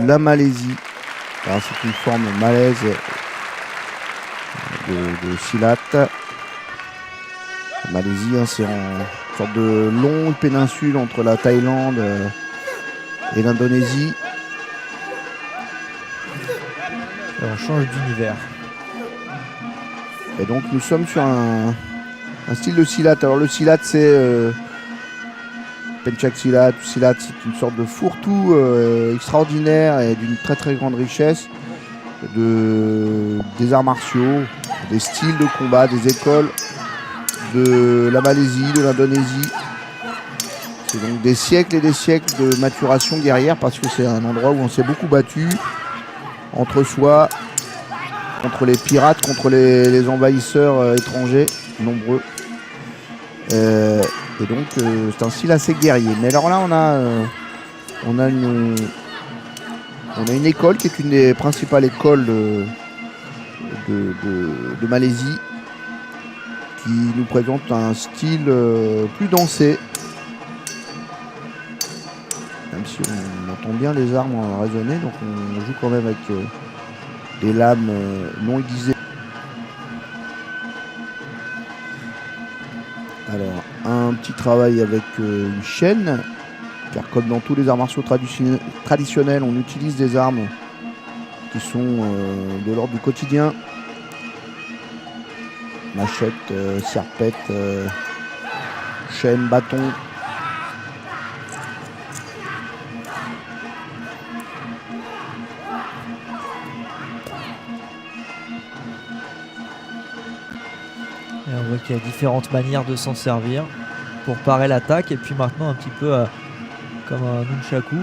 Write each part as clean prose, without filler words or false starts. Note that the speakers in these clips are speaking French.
La Malaisie. Alors c'est une forme malaise de silat. La Malaisie, hein, c'est une sorte de longue péninsule entre la Thaïlande et l'Indonésie. On change d'univers. Et donc nous sommes sur un style de silat. Alors le silat, c'est Pencak Silat, Silat, c'est une sorte de fourre-tout extraordinaire et d'une très très grande richesse des arts martiaux, des styles de combat, des écoles de la Malaisie, de l'Indonésie. C'est donc des siècles et des siècles de maturation guerrière parce que c'est un endroit où on s'est beaucoup battu entre soi, contre les pirates, contre les envahisseurs étrangers, nombreux. Et donc c'est un style assez guerrier. Mais alors là on a une école qui est une des principales écoles de Malaisie, qui nous présente un style plus dansé. Même si on entend bien les armes résonner, donc on joue quand même avec des lames non aiguisées. Alors, un petit travail avec une chaîne, car comme dans tous les arts martiaux traditionnels, on utilise des armes qui sont de l'ordre du quotidien. Machette, serpette, chaîne, bâton. Et on voit qu'il y a différentes manières de s'en servir pour parer l'attaque. Et puis maintenant un petit peu comme un nunchaku.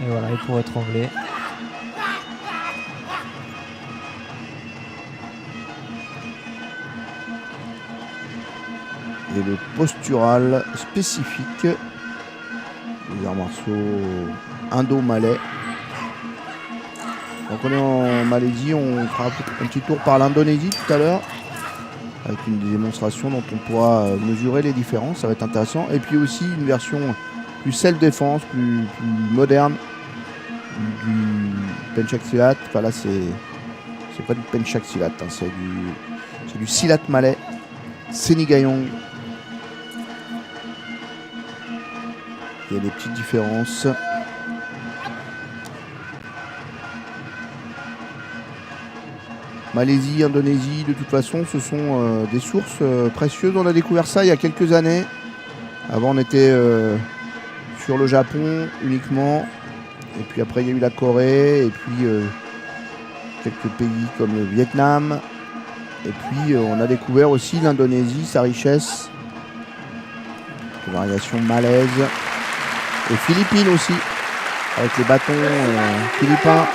Et voilà, et pour étrangler. Et le postural spécifique des arts martiaux indo-malais. Donc on est en Malaisie, on fera un petit tour par l'Indonésie tout à l'heure, avec une démonstration dont on pourra mesurer les différences, ça va être intéressant. Et puis aussi une version plus self-défense, plus moderne du Pencak Silat. Enfin là c'est pas du Pencak Silat, hein, c'est du Silat malais, Senigayong. Il y a des petites différences. Malaisie, Indonésie, de toute façon, ce sont des sources précieuses. On a découvert ça il y a quelques années. Avant, on était sur le Japon uniquement. Et puis après, il y a eu la Corée. Et puis quelques pays comme le Vietnam. Et puis, on a découvert aussi l'Indonésie, sa richesse. Les variations malaises. Et Philippines aussi, avec les bâtons philippins.